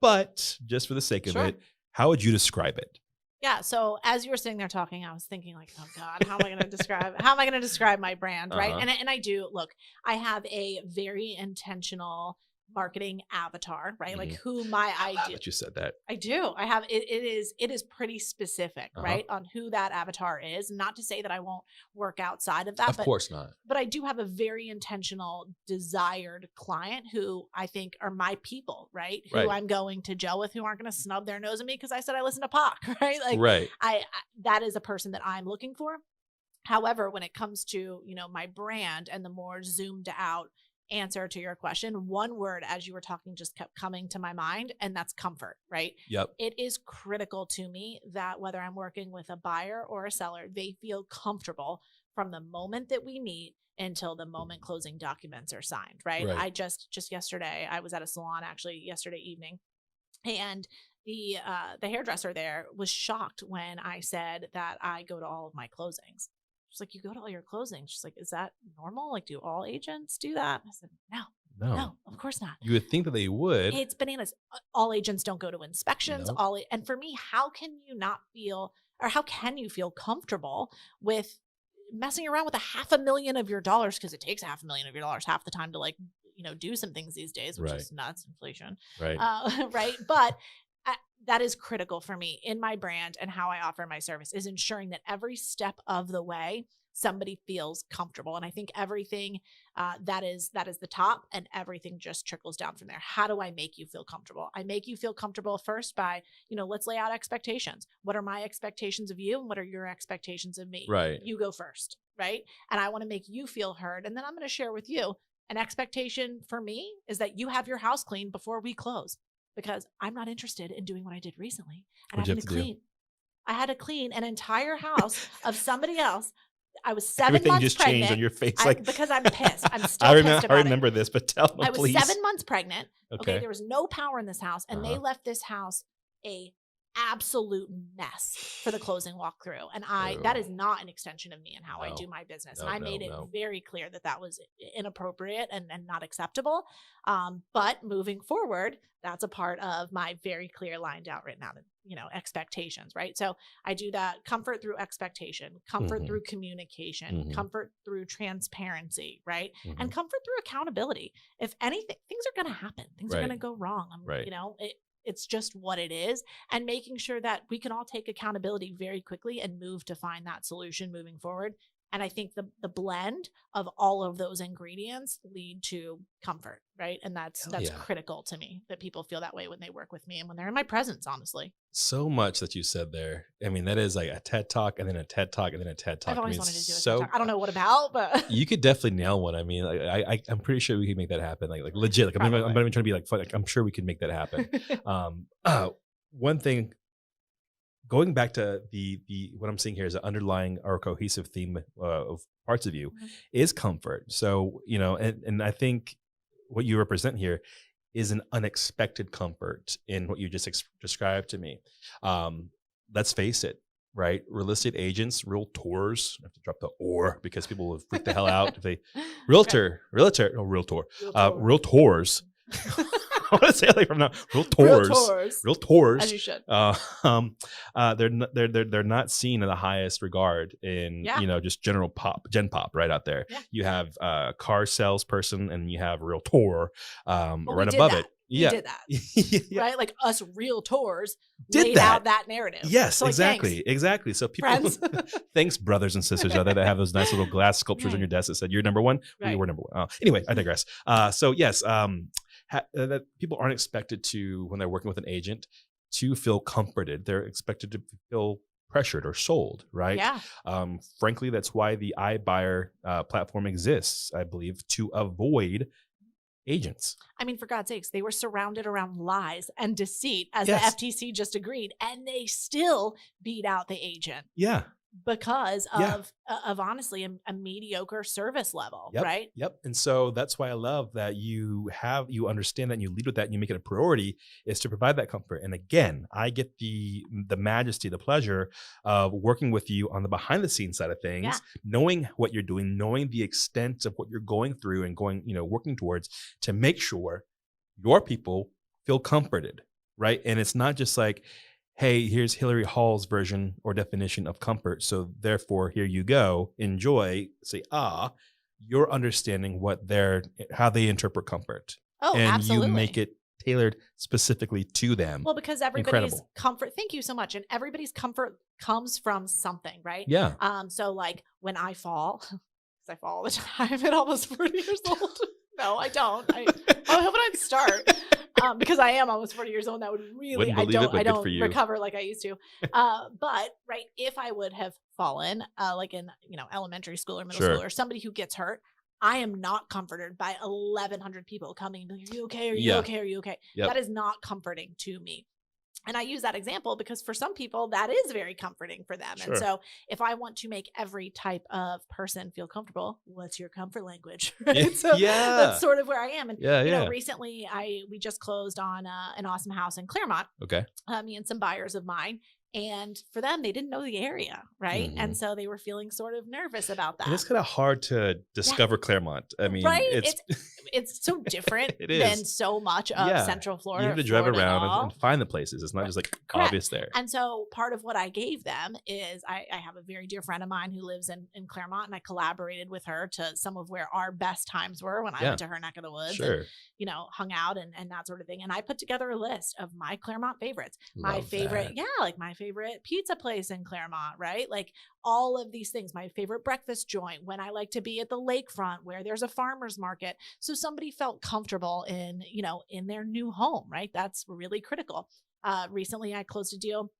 But just for the sake of it, how would you describe it? Yeah. So as you were sitting there talking, I was thinking like, oh God, how am I going to describe my brand? Right. And I do look, I have a very intentional marketing avatar, right? Like who my idea. That you said that. I do. I have it is pretty specific, right? On who that avatar is. Not to say that I won't work outside of that. Of course not. But I do have a very intentional desired client who I think are my people, right? Who I'm going to gel with, who aren't going to snub their nose at me because I said I listen to Pac, right? Like I that is a person that I'm looking for. However, when it comes to, my brand and the more zoomed out answer to your question, one word as you were talking just kept coming to my mind, and that's comfort, right? Yep. It is critical to me that whether I'm working with a buyer or a seller, they feel comfortable from the moment that we meet until the moment closing documents are signed, right? I just yesterday, I was at a salon actually yesterday evening, and the hairdresser there was shocked when I said that I go to all of my closings. She's like, you go to all your closings. She's like, is that normal? Like, do all agents do that? I said, no, of course not. You would think that they would. It's bananas. All agents don't go to inspections. Nope. And for me, how can you feel comfortable with messing around with $500,000 of your dollars? Because it takes $500,000 of your dollars half the time to do some things these days, which is nuts, inflation. Right. Right. But that is critical for me in my brand and how I offer my service, is ensuring that every step of the way somebody feels comfortable. And I think everything that is the top, and everything just trickles down from there. How do I make you feel comfortable? I make you feel comfortable first by, let's lay out expectations. What are my expectations of you, and what are your expectations of me? Right. You go first, right? And I want to make you feel heard. And then I'm going to share with you, an expectation for me is that you have your house clean before we close, because I'm not interested in doing what I did recently and having to clean. I had to clean an entire house of somebody else. I was 7 Everything months just pregnant. changed on your face, because I'm pissed. I'm still pissed about I remember this, but tell them, I was please. 7 months pregnant. Okay, there was no power in this house, and they left this house a absolute mess for the closing walkthrough. And that is not an extension of me and how I do my business. And I made it very clear that that was inappropriate and not acceptable. But moving forward, that's a part of my very clear lined out written out, expectations, right? So I do that comfort through expectation, comfort through communication, comfort through transparency, right? And comfort through accountability. If anything, things are going to happen. Things are going to go wrong. It's just what it is, and making sure that we can all take accountability very quickly and move to find that solution moving forward. And I think the blend of all of those ingredients lead to comfort, right? And that's critical to me, that people feel that way when they work with me and when they're in my presence, honestly. So much that you said there. I mean, that is like a TED Talk and then a TED Talk and then a TED Talk. I've always wanted to do a TED Talk. I don't know what about, but you could definitely nail one. I mean, I'm pretty sure we could make that happen. Like legit. Like I'm not even trying to be like fun. Like, I'm sure we could make that happen. One thing, going back to the what I'm seeing here is an underlying or cohesive theme of parts of you is comfort. So, and I think what you represent here is an unexpected comfort in what you just described to me. Let's face it, right? Real estate agents, realtors, I have to drop the or because people will freak the hell out if they, realtors. I want to say it like from now, realtors, as you should. They're not seen in the highest regard in just gen pop right out there. Yeah. You have car salesperson and you have realtor right above it. You did that, right? Like us realtors laid out that narrative. Yes, so exactly. So people, thanks, brothers and sisters out there that have those nice little glass sculptures on your desk that said you're number one. Right. You were number one. Anyway, I digress. So yes, that people aren't expected to, when they're working with an agent, to feel comforted. They're expected to feel pressured or sold, right? Yeah. Frankly, that's why the iBuyer platform exists, I believe, to avoid agents. I mean, for God's sakes, they were surrounded around lies and deceit, as the FTC just agreed, and they still beat out the agent. Yeah. Because of honestly a mediocre service level, right? Yep. And so that's why I love that you understand that and you lead with that and you make it a priority, is to provide that comfort. And again, I get the majesty, the pleasure of working with you on the behind the scenes side of things, knowing what you're doing, knowing the extent of what you're going through and working towards to make sure your people feel comforted, right? And it's not just like, hey, here's Hilary Hall's version or definition of comfort, so therefore here you go, enjoy, say, you're understanding how they interpret comfort. Oh, and absolutely. You make it tailored specifically to them. Well, because everybody's comfort, thank you so much, and everybody's comfort comes from something, right? Yeah. So like when I fall, because I fall all the time at almost 40 years old. No, I don't. I hope I'd start. Because I am almost 40 years old. That would really, I don't recover like I used to. But right, if I would have fallen, like in, elementary school or middle school, or somebody who gets hurt, I am not comforted by 1,100 people coming and being, are you okay? Are you okay? Are you okay? Yep. That is not comforting to me. And I use that example because for some people that is very comforting for them. Sure. And so if I want to make every type of person feel comfortable, what's your comfort language? Right? So that's sort of where I am. And recently we just closed on an awesome house in Claremont. Okay. Me and some buyers of mine. And for them, they didn't know the area, right? Mhm. And so they were feeling sort of nervous about And that. it's kind of hard to Yeah, discover Claremont. I mean, right? it's It's so different it than is. so much of Yeah. Central You Florida, have or to drive Florida at around and all. find the places. It's not just like Correct. obvious there. And so part of what I gave them is I have a very dear friend of mine who lives in Claremont, and I collaborated with her to some of where our best times were when I Yeah. went to her neck of the woods and, Sure. hung out and that sort of thing. And I put together a list of my Claremont favorites, my Love favorite, that. like my favorite pizza place in Claremont, right? Like all of these things, my favorite breakfast joint, when I like to be at the lakefront where there's a farmer's market. So somebody felt comfortable in their new home, right? That's really critical. Recently I closed a deal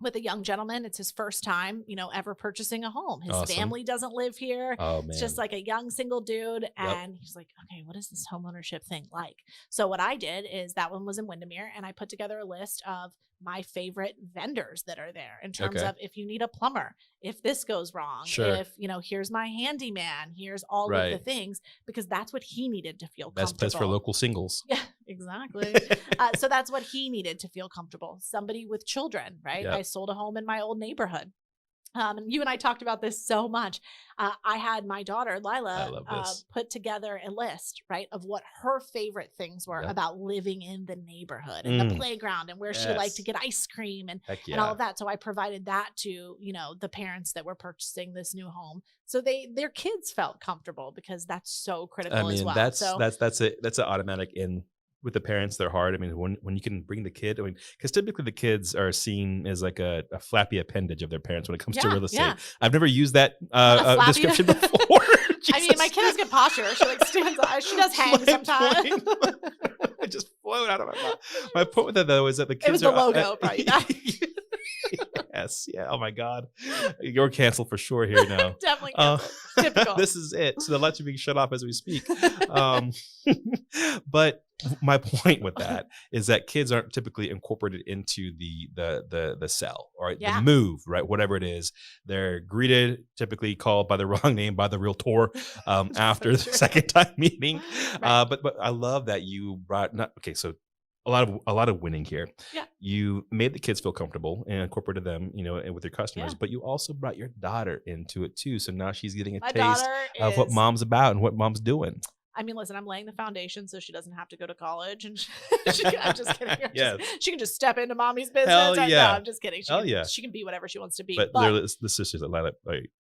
with a young gentleman. It's his first time, ever purchasing a home. His Awesome. family doesn't live here. Oh, It's just man. like a young single dude. And he's like, okay, what is this home ownership thing like? So what I did is that one was in Windermere, and I put together a list of my favorite vendors that are there in terms Okay. of if you need a plumber, if this goes wrong, Sure. if, here's my handyman, here's all of the Right. things, because that's what he needed to feel Best place for comfortable. local singles. Yeah, exactly. So that's what he needed to feel comfortable. Somebody with children, right? Yep. I sold a home in my old neighborhood. And you and I talked about this so much. I had my daughter, I Lila, love this. put together a list, right, of what her favorite things were Yep. about living in the neighborhood and the playground and where she liked to Yes. get ice cream and Heck and all yeah. of that. So I provided that to, the parents that were purchasing this new home. So their kids felt comfortable, because that's so critical I as mean, well. that's So that's an automatic in with the parents. They're hard. I mean, when you can bring the kid, I mean, because typically the kids are seen as like a flappy appendage of their parents when it comes to yeah, real estate. yeah. I've never used that A flappy- description before. I mean, my kid has good posture. She like stands up. She does hang My sometimes. point- it just flowed out of my mouth. My point with that though is that the kids It was the are logo, probably. Yes. Yeah. Oh my God. You're canceled for sure here now. Definitely canceled. Typical. This is it. So the lights are being shut off as we speak. But my point with that is that kids aren't typically incorporated into the sell or the move, right? Whatever it is, they're greeted, typically called by the wrong name by the realtor after the second time meeting. Right. But I love that you brought so a lot of winning here. Yeah. You made the kids feel comfortable and incorporated them, and with your customers, Yeah. but you also brought your daughter into it too. So now she's getting a My taste daughter of what is- mom's about and what mom's doing. I mean, listen, I'm laying the foundation so she doesn't have to go to college. And I'm just kidding. Yes. She can just step into mommy's business. Hell No, yeah. I'm just kidding. Hell yeah. She can be whatever she wants to be. But literally, it's the sisters that like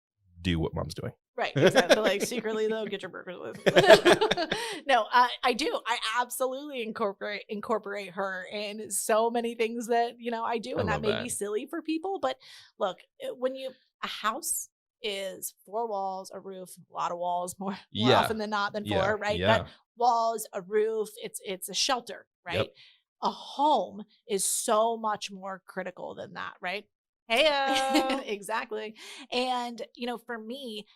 do what mom's doing. Right, exactly. Like secretly though, get your burgers with. No, I do. I absolutely incorporate her in so many things that I do, and that may be silly for people. But look, when a house is 4 walls, a roof, a lot of walls, more often than not than 4, right? Yeah. But walls, a roof, it's a shelter, right? Yep. A home is so much more critical than that, right? Hey, Exactly. And, for me,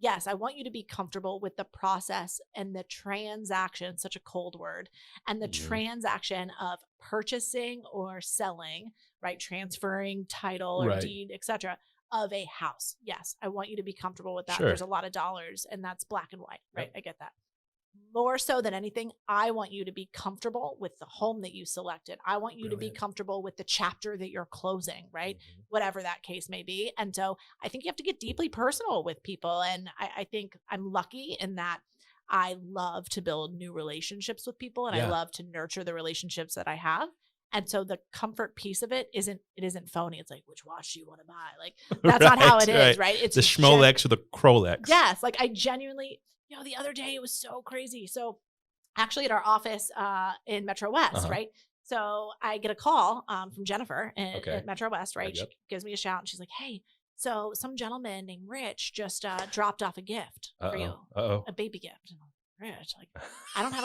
yes, I want you to be comfortable with the process and the transaction, such a cold word, and the transaction of purchasing or selling, right? Transferring title or deed, etc., of a house. Yes, I want you to be comfortable with that. Sure. There's a lot of dollars, and that's black and white, right? I get that. More so than anything, I want you to be comfortable with the home that you selected. I want you to be comfortable with the chapter that you're closing, right? Whatever that case may be. And so I think you have to get deeply personal with people. And I think I'm lucky in that I love to build new relationships with people, and I love to nurture the relationships that I have. And so the comfort piece of it isn't phony. It's like, which watch do you want to buy? Like, that's not how it is, right? It's the Schmolex or the Crolex. Yes. Like I genuinely, the other day it was so crazy. So actually at our office in Metro West, right? So I get a call from Jennifer at Metro West, right? She gives me a shout and she's like, hey, so some gentleman named Rich just dropped off a gift for you, a baby gift. And I'm like, Rich, like I don't have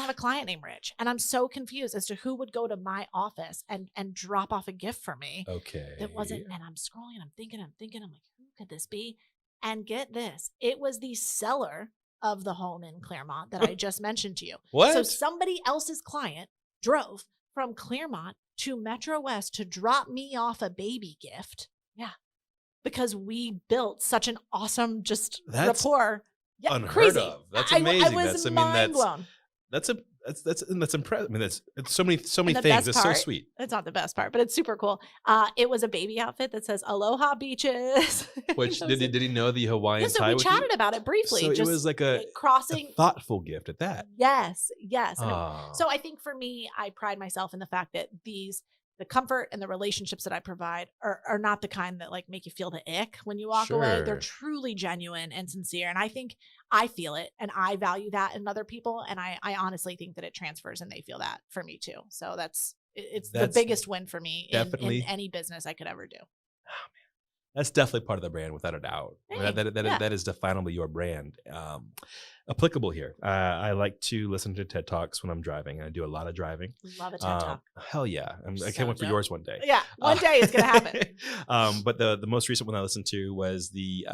a client named Rich. And I'm so confused as to who would go to my office and drop off a gift for me. Okay. That wasn't, and I'm scrolling and I'm thinking, I'm like, who could this be? And get this, it was the seller of the home in Claremont that I just mentioned to you. What? So somebody else's client drove from Claremont to Metro West to drop me off a baby gift. Yeah. Because we built such an awesome rapport. Yeah, unheard crazy. of. That's amazing. I was mind blown. That's that's impressive. I mean, it's so many And the things. best It's so part, sweet. it's not the best part, but it's super cool. It was a baby outfit that says "Aloha Beaches." Which I was did he know the yeah, Hawaiian so tie we with you? chatted about it briefly. So it Just was like a crossing. thoughtful gift at that. Yes, yes. Oh, So I think for me, I pride myself in the fact that the comfort and the relationships that I provide are not the kind that like make you feel the ick when you walk away. They're sure. truly genuine and sincere. And I think I feel it and I value that in other people. And I honestly think that it transfers and they feel that for me too. So it's the That's biggest win for me in definitely any business I could ever do. That's definitely part of the brand, without a doubt. I mean, Dang, yeah. that is definably your brand. Applicable here. I like to listen to TED Talks when I'm driving. I do a lot of driving. Love a TED Talk. Hell yeah. I So can't wait for dope. yours one day. Yeah, one day it's going to happen. But the most recent one I listened to was the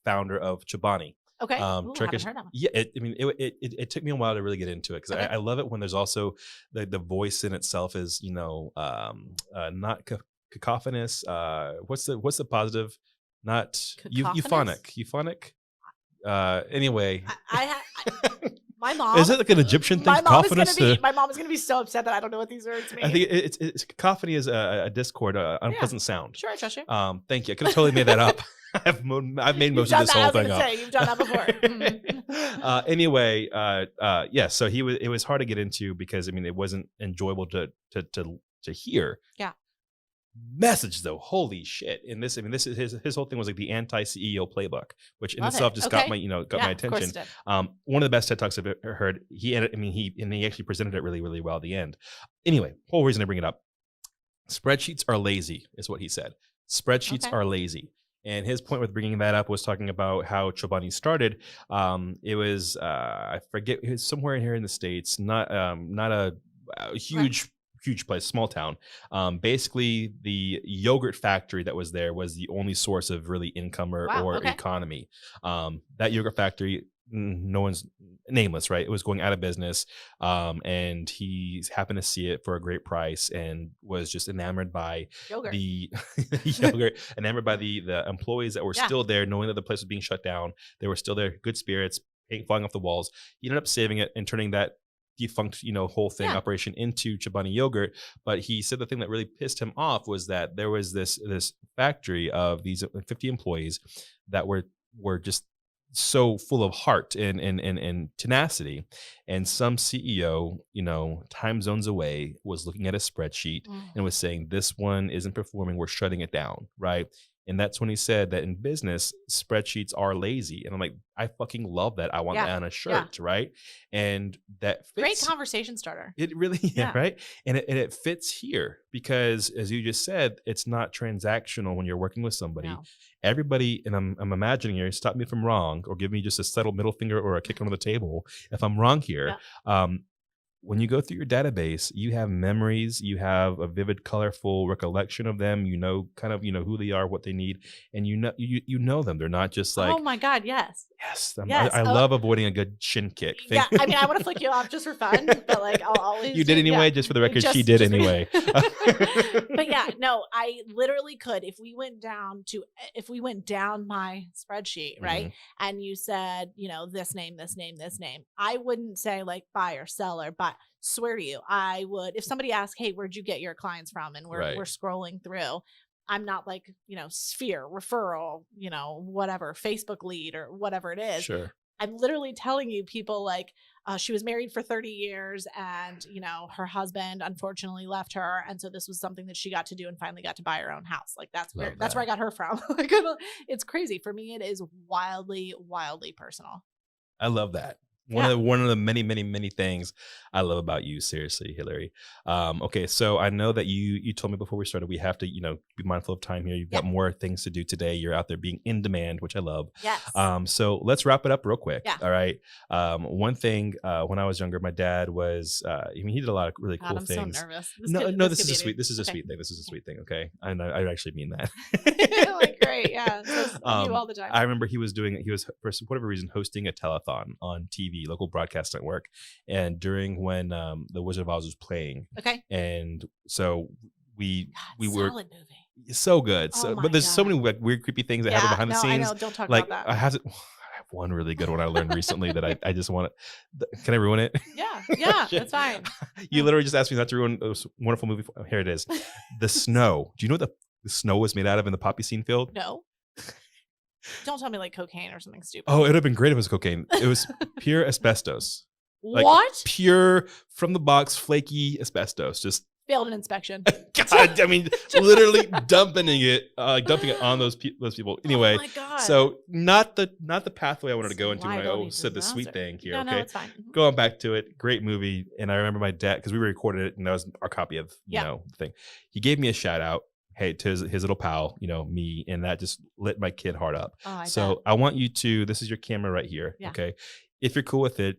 founder of Chobani. Okay. Ooh, I Turkish. haven't heard that one. Yeah, it took me a while to really get into it because Okay. I love it when there's also the voice in itself is not cacophonous. What's the positive? Not euphonic. Anyway, My mom is it like an Egyptian thing? My mom is Cacophonous? gonna be so upset that I don't know what these words mean. I think it's cacophony is a discord, unpleasant sound. Sure, I trust you. Thank you. I could have totally made that up. I've made most of this whole thing up. You've done that before. Anyway, yeah. So it was hard to get into because I mean it wasn't enjoyable to hear. Yeah. Message though, holy shit! And this is his whole thing was like the anti-CEO playbook, which in Love itself it. just Okay. got my my Of course attention. it did. One of the best TED Talks I've ever heard. He actually presented it really, really well at the end. Anyway, whole reason I bring it up: spreadsheets are lazy, is what he said. Spreadsheets Okay. are lazy. And his point with bringing that up was talking about how Chobani started. It was I forget, it was somewhere here in the States, not a huge place, small town. Basically, the yogurt factory that was there was the only source of really income or Okay. economy. That yogurt factory, no one's nameless, right? It was going out of business, and he happened to see it for a great price and was just enamored by Yogurt. the yogurt, enamored by the employees that were Yeah. still there, knowing that the place was being shut down. They were still there, good spirits, paint flying off the walls. He ended up saving it and turning that defunct whole thing operation into Chobani yogurt. But he said the thing that really pissed him off was that there was this factory of these 50 employees that were just so full of heart and tenacity, and some CEO time zones away was looking at a spreadsheet and was saying, this one isn't performing, we're shutting it down, right? And that's when he said that in business, spreadsheets are lazy. And I'm like, I fucking love that. I want that on a shirt, right? And that fits. Great conversation starter. It really, right? And it fits here because, as you just said, it's not transactional when you're working with somebody. No. Everybody, and I'm imagining here, stop me if I'm wrong, or give me just a subtle middle finger or a kick under the table if I'm wrong here. When you go through your database, you have memories, you have a vivid, colorful recollection of them. Kind of who they are, what they need, and you know them. They're not just like, oh my God, yes. Yes, I love avoiding a good shin kick. Yeah, I mean, I want to flick you off just for fun, but like I'll always. You did anyway, just for the record. She did anyway. But yeah, no, I literally could if we went down my spreadsheet, right? And you said, this name, I wouldn't say like buyer, seller, but swear to you, I would. If somebody asked, hey, where'd you get your clients from? And we're scrolling through. I'm not like, sphere, referral, whatever, Facebook lead or whatever it is. Sure. I'm literally telling you people like she was married for 30 years and, her husband unfortunately left her. And so this was something that she got to do and finally got to buy her own house. Like that's where I got her from. It's crazy. For me, it is wildly, wildly personal. I love that. One of the many, many, many things I love about you, seriously, Hilary. Okay, so I know that you told me before we started we have to, be mindful of time here. You've got more things to do today. You're out there being in demand, which I love. Yes. So let's wrap it up real quick. Yeah. All right. One thing when I was younger, my dad was he did a lot of really cool things. I'm so nervous. This is a sweet. This is a sweet thing. This is a sweet thing. Okay, and I actually mean that. Like, great, yeah. You all the time. I remember he was for whatever reason hosting a telethon on TV, local broadcast network, and during when the Wizard of Oz was playing. Okay. And so we were solid movie. So good. But there's so many like weird, creepy things that happen behind the scenes. I know. Don't talk like, about that. I have to one really good one I learned recently that I just want to. Can I ruin it? Yeah, that's fine. You literally just asked me not to ruin this wonderful movie. Here it is. The snow. Do you know what the snow was made out of in the poppy seed field? No. Don't tell me like cocaine or something stupid. Oh, it would have been great if it was cocaine. It was pure asbestos. Like, what? Pure from the box, flaky asbestos. Just failed an inspection. God, I mean, literally dumping it on those people. Anyway, oh my God. So not the pathway I wanted to go into when I said the sweet thing here. No, okay, it's fine. Going back to it, great movie, and I remember my dad because we recorded it, and that was our copy of the thing. He gave me a shout out. Hey, to his little pal, me, and that just lit my kid heart up. Oh, so I want you to. This is your camera right here. Yeah. Okay, if you're cool with it,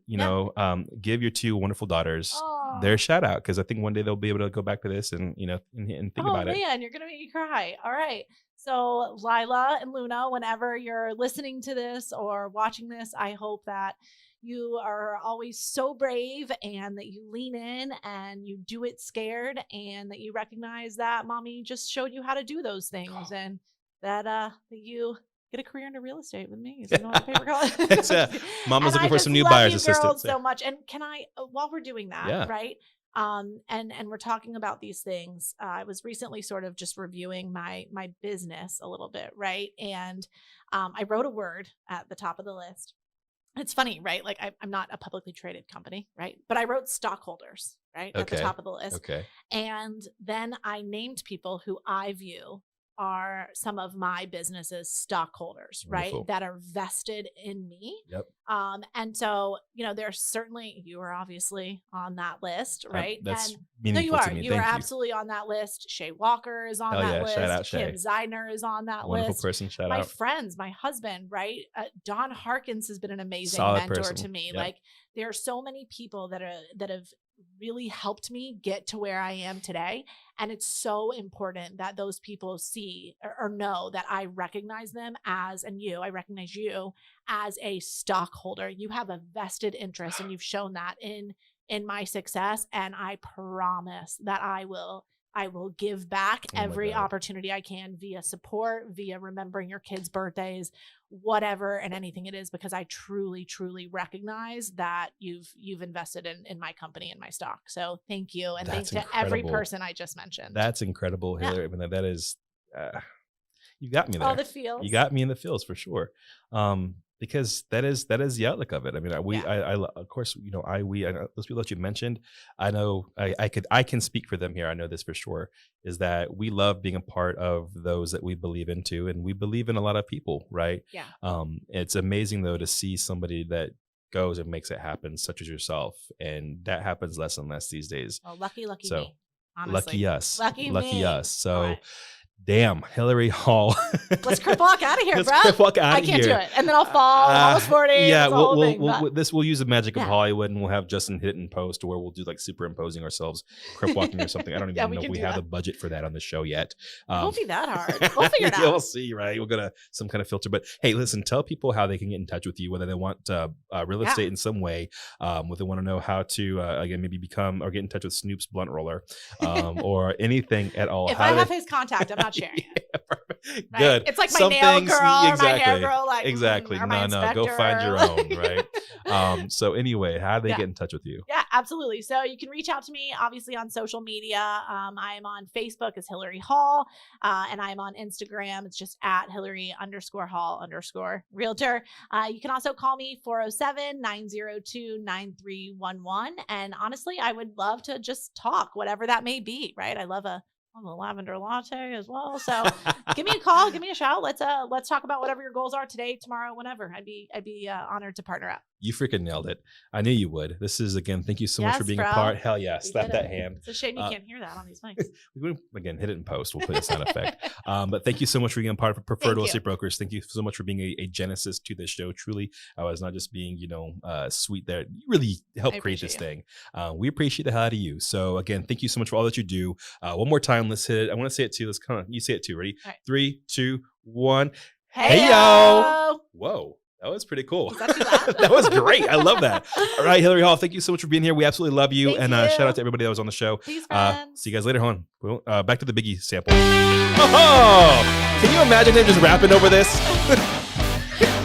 give your two wonderful daughters their shout out because I think one day they'll be able to go back to this and and think about it. Oh man, you're gonna make me cry. All right. So Lila and Luna, whenever you're listening to this or watching this, I hope that you are always so brave and that you lean in and you do it scared and that you recognize that mommy just showed you how to do those things and that you get a career into real estate with me. So you don't have to pay for college. Mama's looking for some new buyers assistants. So much. And can I, while we're doing that, right? And we're talking about these things. I was recently sort of just reviewing my business a little bit, right? And I wrote a word at the top of the list. It's funny, right? Like I'm not a publicly traded company, right? But I wrote stockholders, right? At the top of the list. Okay. And then I named people who I view are some of my business's stockholders, right? That are vested in me. Yep. And so, there's certainly, you are obviously on that list, right? That's and meaningful to me. You are absolutely on that list. Shay Walker is on that list. Shout out Kim Zeidner is on that wonderful list. Person. Shout my out. friends, my husband, right? Don Harkins has been an amazing solid mentor person. to me. Yep. Like there are so many people that have really helped me get to where I am today. And it's so important that those people see or know that I recognize them as, and I recognize you as a stockholder. You have a vested interest and you've shown that in my success. And I promise that I will give back every opportunity I can via support, via remembering your kids' birthdays, whatever and anything it is, because I truly, truly recognize that you've invested in my company and my stock. So thank you. And thanks to every person I just mentioned. That's incredible, Hilary. I mean, that is, you got me there. All the feels. You got me in the feels for sure. Because that is the outlook of it. I mean, I of course, I know those people that you mentioned, I know I can speak for them here. I know this for sure is that we love being a part of those that we believe into, and we believe in a lot of people, right? Yeah. It's amazing though to see somebody that goes and makes it happen, such as yourself, and that happens less and less these days. Oh, lucky me. Honestly. Lucky us. Lucky us. So. Damn, Hilary Hall. Let's crip walk out of here, bro. Crip walk out of here. I can't do it. And then I'll fall. I'm almost 40. Yeah, we'll use the magic of Hollywood, and we'll have Justin hit it in post, where we'll do like superimposing ourselves, crip walking or something. I don't even know if we have the budget for that on the show yet. It won't be that hard. We'll figure it out. You'll see, right? We'll get some kind of filter. But hey, listen, tell people how they can get in touch with you, whether they want real estate in some way, whether they want to know how to, again, maybe become or get in touch with Snoop's blunt roller, or anything at all. If I have his contact, I'm not sharing it. Right? Good. It's like my nail girl or my hair girl. Like, exactly. Or my No, go find your own, right? So anyway, how do they get in touch with you? Yeah, absolutely. So you can reach out to me, obviously, on social media. I am on Facebook as Hilary Hall, and I'm on Instagram. It's just at Hilary_Hall_realtor. You can also call me 407-902-9311. And honestly, I would love to just talk, whatever that may be, right? I love a lavender latte as well. So give me a call, give me a shout. Let's talk about whatever your goals are today, tomorrow, whenever. I'd be honored to partner up. You freaking nailed it. I knew you would. This is, again, thank you so much for being a part. Hell yeah. Slap that hand. It's a shame you can't hear that on these mics. Again, hit it in post. We'll put a sound effect. But thank you so much for being a part of Preferred Real Estate Brokers. Thank you so much for being a genesis to this show. Truly, I was not just being, sweet there. You really helped create this thing. We appreciate the hell out of you. So again, thank you so much for all that you do. One more time, let's hit it. I want to say it too. Let's come on. You say it too. Ready? Right. 3, 2, 1. Hey yo! Whoa. That was pretty cool. That was great. I love that. All right, Hilary Hall, thank you so much for being here. We absolutely love you. Thank you. Shout out to everybody that was on the show. Peace, see you guys later. Hold on. Back to the Biggie sample. Oh, can you imagine him just rapping over this?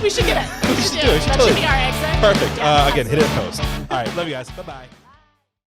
We should get it. We should do it. That totally. should be our exit. Perfect. Yeah, Again, hit it in post. All right. Love you guys. Bye-bye.